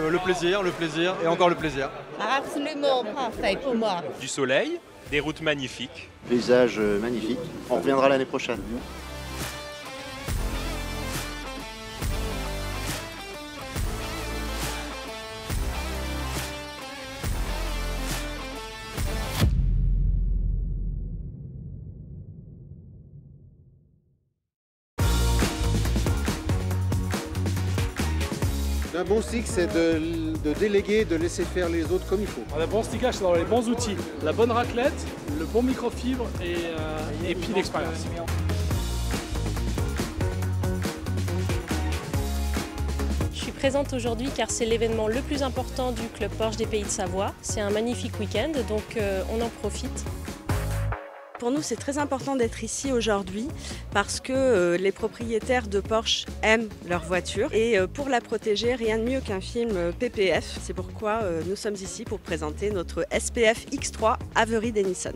le plaisir et encore le plaisir. Absolument parfait pour moi. Du soleil, des routes magnifiques. Paysage magnifique. On reviendra l'année prochaine. Un bon stick, c'est de déléguer, de laisser faire les autres comme il faut. Un bon stickage, c'est dans les bons outils, la bonne raclette, le bon microfibre et puis l'expérience. Je suis présente aujourd'hui car c'est l'événement le plus important du Club Porsche des Pays de Savoie. C'est un magnifique week-end, donc on en profite. Pour nous, c'est très important d'être ici aujourd'hui parce que les propriétaires de Porsche aiment leur voiture et pour la protéger, rien de mieux qu'un film PPF. C'est pourquoi nous sommes ici pour présenter notre SPF X3 Avery Denison.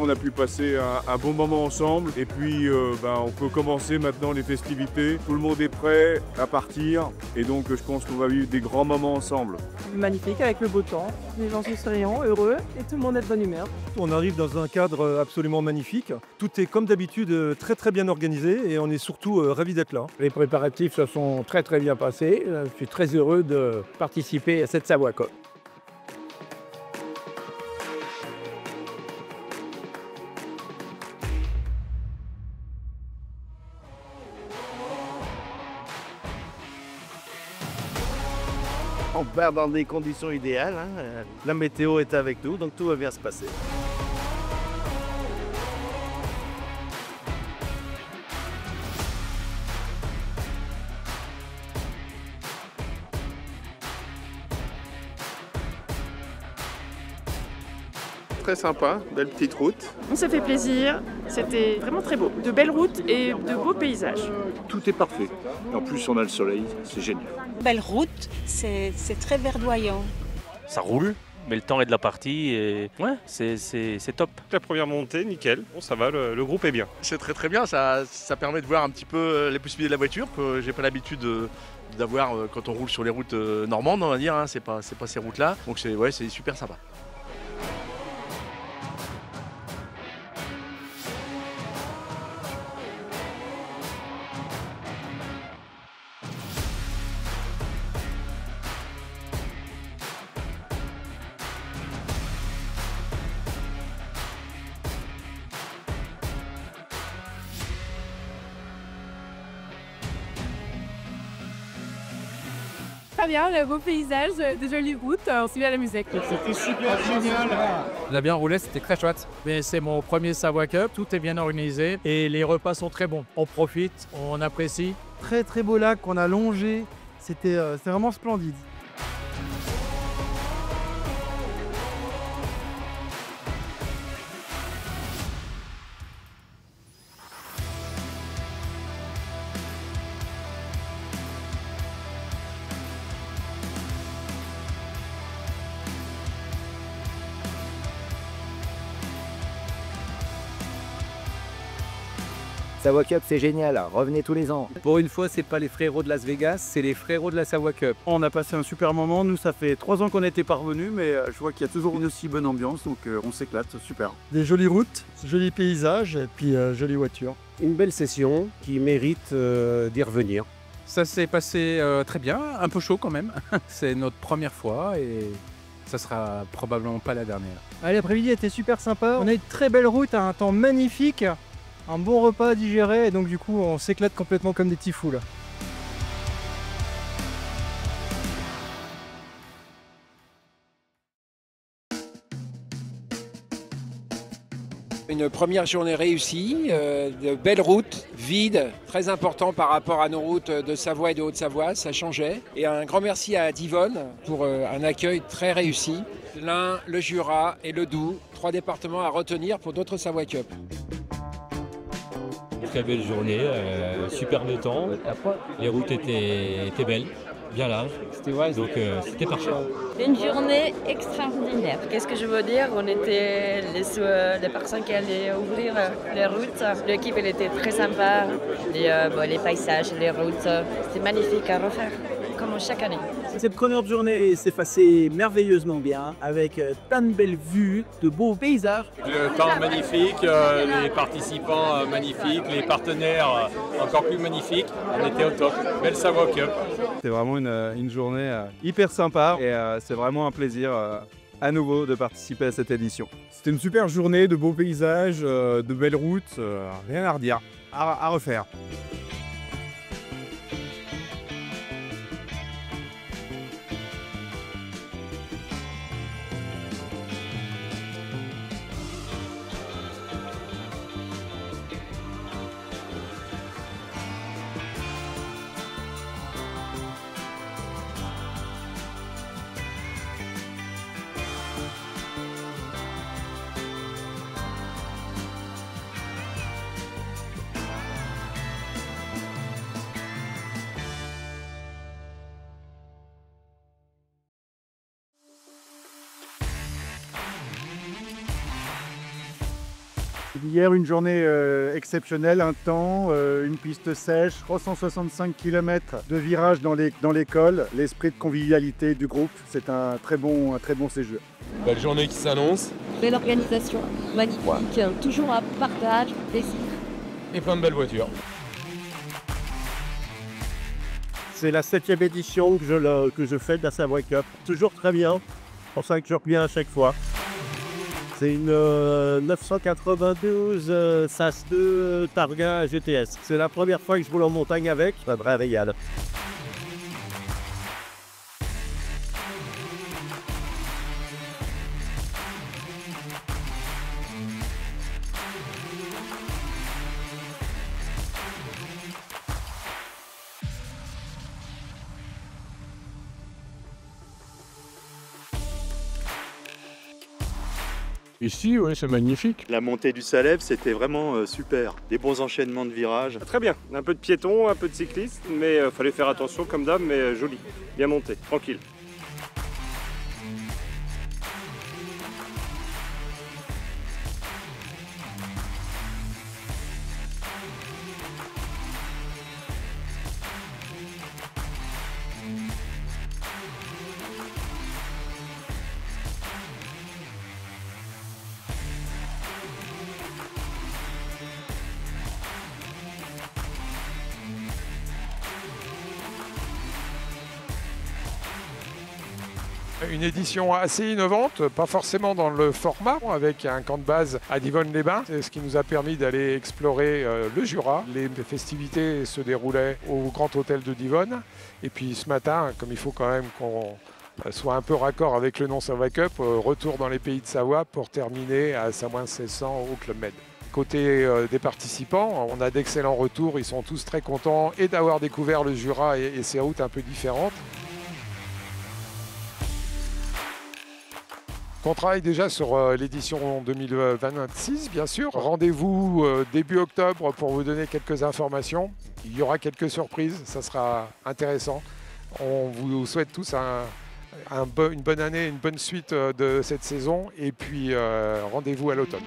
On a pu passer un bon moment ensemble et puis on peut commencer maintenant les festivités. Tout le monde est prêt à partir et donc je pense qu'on va vivre des grands moments ensemble. Magnifique avec le beau temps, les gens sont souriants, heureux et tout le monde est de bonne humeur. On arrive dans un cadre absolument magnifique. Tout est comme d'habitude très bien organisé et on est surtout ravis d'être là. Les préparatifs se sont très bien passés. Je suis très heureux de participer à cette Savoie Cup. On part dans des conditions idéales. La météo est avec nous, donc tout va bien se passer. Très sympa, belle petite route. On s'est fait plaisir, c'était vraiment très beau. De belles routes et de beaux paysages. Tout est parfait. Et en plus, on a le soleil, c'est génial. Belle route, c'est très verdoyant. Ça roule, mais le temps est de la partie et ouais, c'est top. La première montée, nickel. Bon, ça va, le groupe est bien. C'est très bien, ça permet de voir un petit peu les possibilités de la voiture que j'ai pas l'habitude d'avoir quand on roule sur les routes normandes, on va dire. C'est pas ces routes-là. Donc c'est super sympa. Très bien, le beau paysage, de jolies routes, on suit à la musique. C'était super génial. On a bien roulé, c'était très chouette. Mais c'est mon premier Savoie Cup, tout est bien organisé et les repas sont très bons. On profite, on apprécie. Très beau lac qu'on a longé, c'était vraiment splendide. Savoie Cup, c'est génial, revenez tous les ans. Pour une fois, c'est pas les frérots de Las Vegas, c'est les frérots de la Savoie Cup. On a passé un super moment, nous ça fait 3 ans qu'on était parvenus, mais je vois qu'il y a toujours une aussi bonne ambiance, donc on s'éclate, super. Des jolies routes, jolis paysages et puis jolies voitures. Une belle session qui mérite d'y revenir. Ça s'est passé très bien, un peu chaud quand même. C'est notre première fois et ça sera probablement pas la dernière. L'après-midi était super sympa, on a une très belle route, un temps magnifique. Un bon repas à digérer et donc du coup on s'éclate complètement comme des petits fous là. Une première journée réussie, de belles routes, vides, très important par rapport à nos routes de Savoie et de Haute-Savoie, ça changeait. Et un grand merci à Divonne pour un accueil très réussi. L'Ain, le Jura et le Doubs, 3 départements à retenir pour d'autres Savoie Cup. Très belle journée, super beau temps, les routes étaient belles, bien large. Donc c'était parfait. Une journée extraordinaire. Qu'est-ce que je veux dire? On était les personnes qui allaient ouvrir les routes. L'équipe elle était très sympa. Les paysages, les routes, c'était magnifique à refaire, comme chaque année. Cette première journée s'est passée merveilleusement bien, avec plein de belles vues, de beaux paysages. Le temps magnifique, les participants magnifiques, les partenaires encore plus magnifiques. On était au top. Belle Savoie Cup. C'était vraiment une journée hyper sympa et c'est vraiment un plaisir à nouveau de participer à cette édition. C'était une super journée, de beaux paysages, de belles routes, rien à redire, à refaire. Hier, une journée exceptionnelle, un temps, une piste sèche, 365 km de virages dans l'école, l'esprit de convivialité du groupe, c'est un très bon séjour. Belle journée qui s'annonce. Belle organisation, magnifique, toujours un partage, plaisir. Et plein de belles voitures. C'est la 7e édition que je fais de la Savoie Cup. Toujours très bien, c'est pour ça que je reviens à chaque fois. C'est une 992 SAS 2 Targa GTS. C'est la première fois que je roule en montagne avec, c'est un vrai régal. Ici, oui, c'est magnifique. La montée du Salève, c'était vraiment super. Des bons enchaînements de virages. Très bien, un peu de piétons, un peu de cyclistes, mais fallait faire attention comme d'hab, mais joli, bien monté, tranquille. Une édition assez innovante, pas forcément dans le format, avec un camp de base à Divonne-les-Bains. C'est ce qui nous a permis d'aller explorer le Jura. Les festivités se déroulaient au Grand Hôtel de Divonne. Et puis ce matin, comme il faut quand même qu'on soit un peu raccord avec le nom Savoie Cup, retour dans les pays de Savoie pour terminer à Samoin-1600 au Club Med. Côté des participants, on a d'excellents retours, ils sont tous très contents et d'avoir découvert le Jura et ses routes un peu différentes. On travaille déjà sur l'édition 2026, bien sûr. Rendez-vous début octobre pour vous donner quelques informations. Il y aura quelques surprises, ça sera intéressant. On vous souhaite tous une bonne année, une bonne suite de cette saison. Et puis rendez-vous à l'automne.